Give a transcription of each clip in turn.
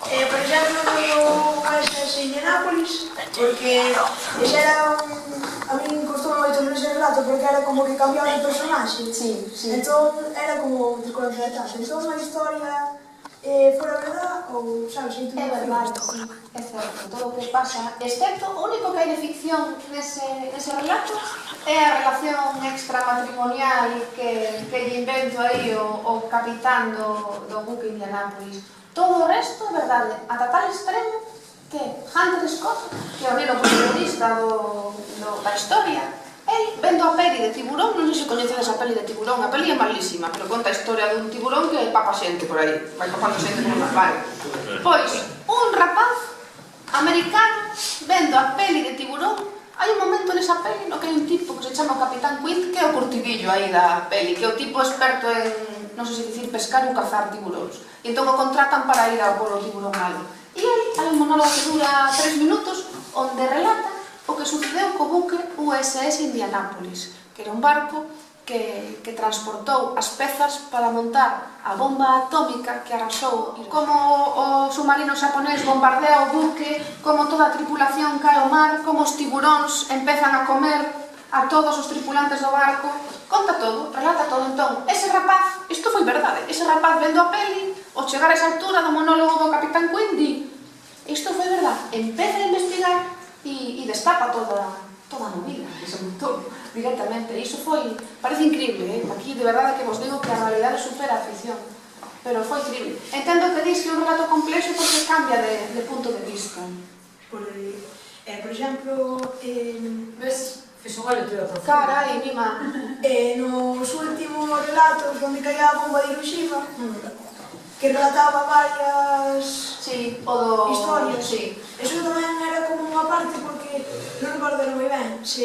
Por exemplo, no SS Indianápolis, porque ese era a min costoume moito ese relato porque era como que cambiaba de personaxe. Entón era como tricolanza de taxa. Entón a historia fora verdad ou, sabes, É verdade, sí, é certo, todo o que pasa, excepto, o único que hai de ficción nese relato é a relación extramatrimonial que lle invento aí o capitán do buque Indianápolis. Todo o resto é verdade, ata tal extremo que Hunter Scott, que é o neno protagonista da historia, el, vendo a peli de Tiburón, non sei se coñecedes a peli de Tiburón, a peli é malísima, pero conta a historia dun tiburón que papa xente por aí, vai papando xente como una vale. Pois, un rapaz americano, vendo a peli de Tiburón, hai un momento nesa peli no que hai un tipo que se chama o Capitán Quint, que é o curtidillo aí da peli, que é o tipo experto en, non sei se dicir, pescar ou cazar tiburóns. E entón o contratan para ir ao polo tiburonal. E aí hai un monólogo que dura 3 minutos, onde relata o que sucedeu co buque USS Indianápolis, que era un barco que transportou as pezas para montar a bomba atómica que arrasou, e como o submarino xaponés bombardea o buque, como toda a tripulación cae ao mar, como os tiburóns empezan a comer a todos os tripulantes do barco, conta todo, relata todo. Entón, ese rapaz, isto foi verdade, ese rapaz vendo a peli, ao chegar a esa altura do monólogo do Capitán Quint, di, isto foi verdade, empeza a investigar e destapa toda a movida que se montou directamente. Iso foi, parece increíble, aquí de verdade que vos digo que a realidade supera a ficción, pero foi increíble. Entendo que dis que é un relato complexo porque cambia de punto de vista. Por exemplo, ves, fixo unha lectura profunda. Carai, mima. Nos últimos relatos onde caía a bomba de Hiroshima, que relataba varias historias. Eso tamén era como unha parte porque non recordo moi ben se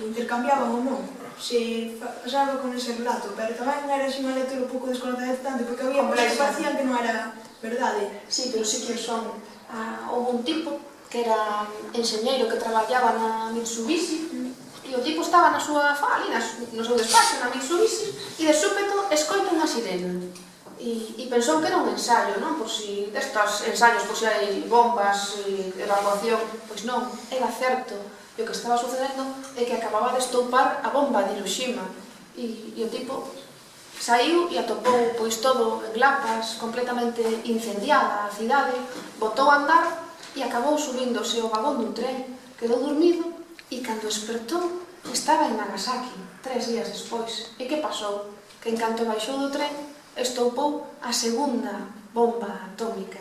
intercambiaban ou non, se pasaba con ese relato, pero tamén era así unha lectura un pouco desconcertante porque había cousas que parecían que non era verdade. Sí, pero sí que son. Houve un tipo que era enxeñeiro que traballaba na Mitsubishi e o tipo estaba na súa ali no seu despacho na Mitsubishi e de súpeto escoita unha sirena. E pensou que era un ensayo, non? Por si destas ensayos, por si hai bombas, evacuación, pois non, era certo. E o que estaba sucedendo é que acababa de estoupar a bomba de Hiroshima. E o tipo saiu e atopou pois todo en lapas, completamente incendiada a cidade, botou a andar e acabou subíndose ao vagón dun tren, quedou dormido e cando despertou estaba en Nagasaki, 3 días despois. E que pasou? Que en canto baixou do tren estoupou a segunda bomba atómica.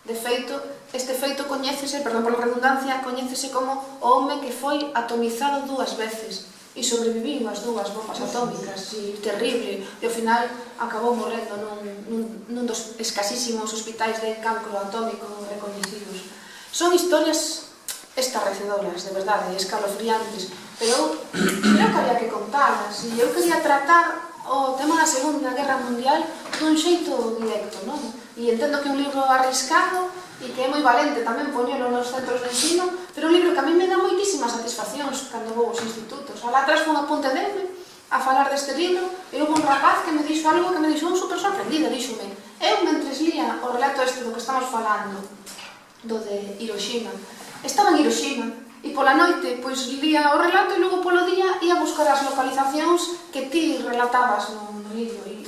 De feito, este feito coñécese, perdón pola redundancia, coñécese como o home que foi atomizado 2 veces e sobreviviu as 2 bombas atómicas, e terrible, e ao final acabou morrendo nun dos escasísimos hospitais de cancro atómico recoñecidos. Son historias estarrecedoras, de verdade, escalofriantes, pero creo que había que contalas, e eu quería tratar o tema da Segunda Guerra Mundial dun xeito directo, non? E entendo que é un libro arriscado e que é moi valente tamén poñelo nos centros de ensino, pero un libro que a mí me dá moitísimas satisfaccións cando vou aos institutos. Alá atrás fun a Ponte Deme a falar deste libro e houve un rapaz que me dixo algo que me dixo super sorprendida, díxome, eu mentres lía o relato este do que estamos falando, do de Hiroshima, estaba en Hiroshima, e pola noite, pois, lía o relato e logo polo día ia buscar as localizacións que ti relatabas no libro. E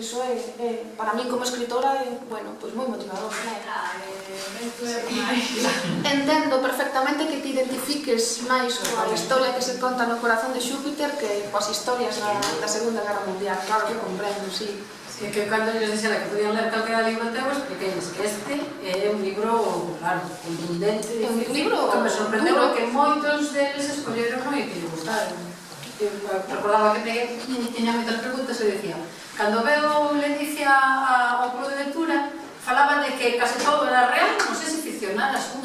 iso é, para mí como escritora, é, bueno, pois moi motivador. Entendo perfectamente que te identifiques máis coa historia que se conta no corazón de Xúpiter que coas historias da Segunda Guerra Mundial. Claro que comprendo, sí. Que cando les dixera que podían ler calquera libro teu, expliqueis que este é un libro, claro, contundente, é un libro que me sorprendeu que moitos deles escolleron e que lle gustaron. Recordaba que tiña moitas preguntas e dicía, cando veo Leticia ao club de lectura, falaba de que case todo era real, non sei se ficcionaras un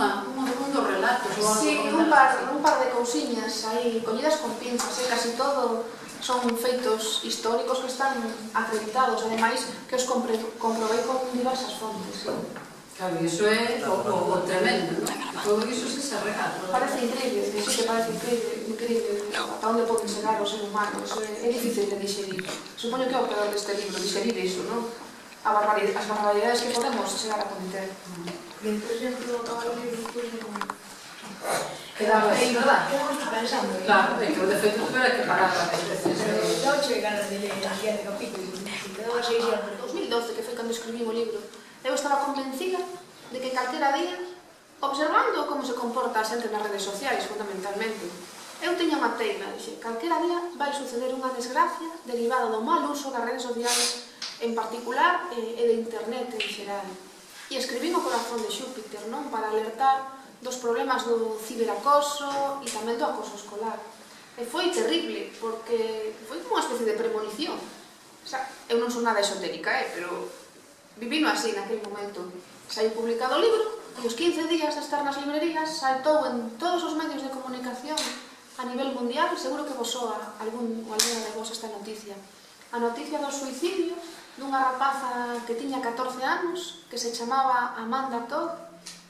dos relatos. Sí, un par de cousiñas aí, collidas con pinzas, casi todo son feitos históricos que están acreditados, ademais que os comprobei con diversas fontes. Claro, iso é o tremendo, non? Todo iso se real. Parece increíble, iso que parece increíble, ata onde poden chegar o ser humano, iso é difícil de digerir. Supoño que é o peor deste libro, digerir iso, non? as barbaridades que podemos chegar a cometer. Que, por exemplo, acabar o libro despois de comer. Quedaba aí, verdad? Quedamos pensando. Claro, é que o defecto tuve que parar a veces. Non che ganas de ler a siguiente capítulo. Quedaba 6 anos. 2012, que foi cando escribí o libro, eu estaba convencida de que calquera día, observando como se comporta a xente nas redes sociais, fundamentalmente, eu teña unha teima, dixe, calquera día vai suceder unha desgracia derivada do mal uso das redes sociais en particular e de internet en xeral. E escribín o Corazón de Xúpiter, non? Para alertar dos problemas do ciberacoso e tamén do acoso escolar. E foi terrible, porque foi como unha especie de premonición. O sea, eu non son nada esotérica, pero vivino así naquele momento. Saiu publicado o libro e os 15 días de estar nas librerías saltou en todos os medios de comunicación a nivel mundial. Seguro que vos soa algún ou alguna de vos esta noticia. A noticia do suicidio dunha rapaza que tiña 14 anos, que se chamaba Amanda Todd,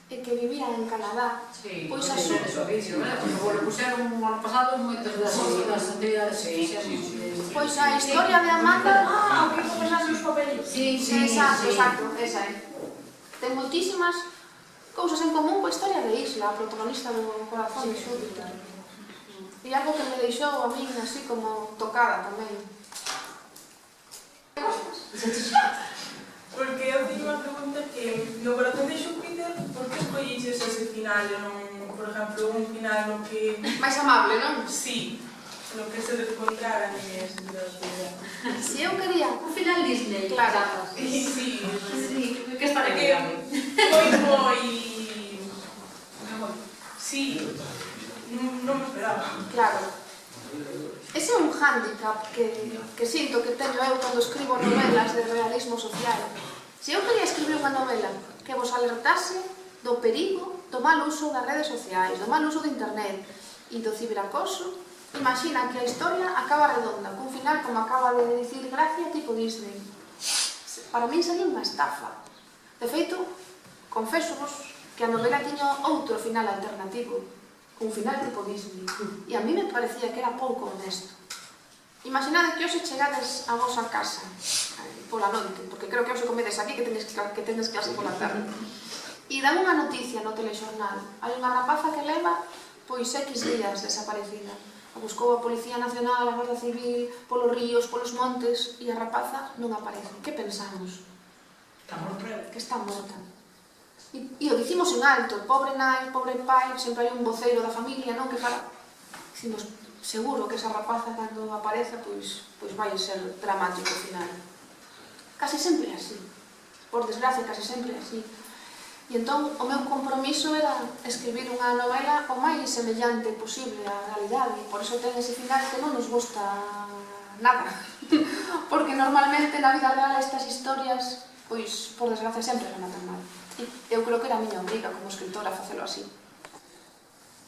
e que vivía en Canadá. Sí, pois a súa vídeo, porque lo puxeron o ano pasado moitas das actividades que fixemos. Pois a historia de Amanda... O que conversas nos papeles. Sí, exacto, esa é. Ten moitísimas cousas en común coa historia de Isla, a protagonista do Corazón de Xúpiter. E algo que me deixou a min así como tocada tamén. Porque eu teño unha pregunta que no Corazón de Xúpiter, por que escolliches ese final e non, por exemplo, un final no que... máis amable, non? Sí, no que se descontraran e ese tipo de vida. Si eu quería... Un final Disney, claro. Sí, que está porque negado. moi... Sí, non me esperaba. Claro. Ese é un hándicap que sinto que teño eu cando escribo novelas de realismo social. Se eu quería escribir unha novela que vos alertase do perigo do mal uso das redes sociais, do mal uso de internet e do ciberacoso, imagina que a historia acaba redonda, cun final como acaba de dicir Gracia tipo Disney. Para min sería unha estafa. De feito, confésovos que a novela tiña outro final alternativo, un final tipo Disney, e a mí me parecía que era pouco honesto. Imaginade que hoxe chegades a vosa casa pola noite, porque creo que hoxe comedes aquí que tenes clase pola tarde, e dan unha noticia no telexornal. Hai unha rapaza que leva pois X días desaparecida. A buscou a Policía Nacional, a Guardia Civil, polos ríos, polos montes, e a rapaza non aparece. Que pensamos? Que está morta. E o dicimos en alto, pobre nai, pobre pai, sempre hai un voceiro da familia, non, que fala. Dicimos, seguro que esa rapaza cando apareza, pois vai ser dramático o final. Casi sempre é así. Por desgracia, casi sempre é así. E entón, o meu compromiso era escribir unha novela o máis semellante posible á realidade. Por iso ten ese final que non nos gusta nada. Porque normalmente na vida real estas historias, pois, por desgracia, sempre rematan mal. Eu creo que era a miña obriga como escritora facelo así.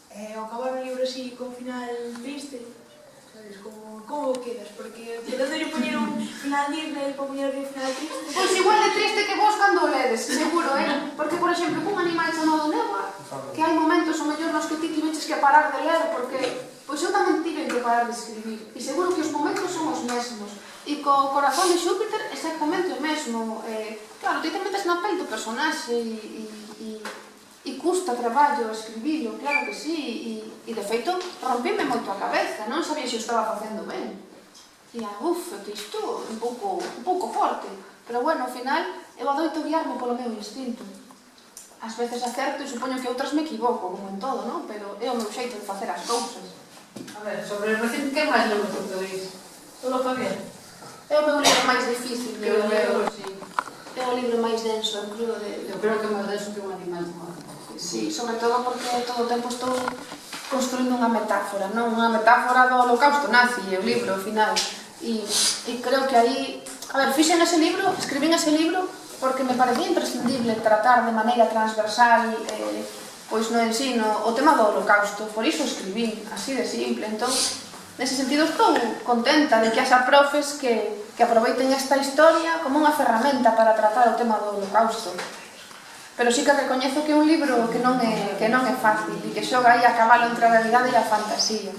Ao acabar un libro así con final triste, sabes, como quedas? Porque podendo poñer un final Disney para poñer un final triste... Pois igual de triste que vos cando o ledes, seguro, Porque, por exemplo, cun animal chamado Neva, que hai momentos o mellor nos que ti tiveches que parar de ler, porque pois eu tamén tive que parar de escribir. E seguro que os momentos son os mesmos. E co Corazón de Xúpiter exactamente o mesmo. Claro, ti te metes na pel do personaxe e custa traballo escribilo, claro que sí. E de feito, rompime moito a cabeza, non sabía se o estaba facendo ben. E isto é un pouco forte. Pero bueno, ao final, eu adoito guiarme polo meu instinto. Ás veces acerto e supoño que outras me equivoco, como en todo, non? Pero é o meu xeito de facer as cousas. A ver, sobre o reciente, que máis lembro que tenéis? Todo está bien? É o meu libro máis difícil que eu leo. Sí. É o libro máis denso, eu creo, Eu creo que máis denso que un animal humano. Sí, sobre todo porque todo o tempo estou construindo unha metáfora, non? Unha metáfora do holocausto nazi, o libro, ao final. E creo que aí... A ver, escribín ese libro porque me parecía imprescindible tratar de maneira transversal pois no ensino o tema do holocausto, por iso escribín, así de simple. Entón, nese sentido estou contenta de que haxa profes que aproveiten esta historia como unha ferramenta para tratar o tema do holocausto. Pero sí que recoñezo que é un libro que non é fácil e que xoga aí a cabalo entre a realidade e a fantasía.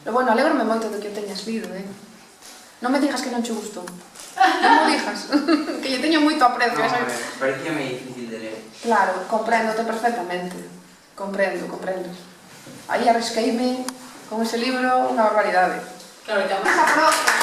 Pero bueno, alégrome moito de que o teñas lido, Non me digas que non che gustou. Non mo dijas, que lle teño moito aprecio. No, parecíame difícil de ler. Claro, compréndote perfectamente. Comprendo. Aí arrisqueime con ese libro unha barbaridade. Claro, que Esa profe.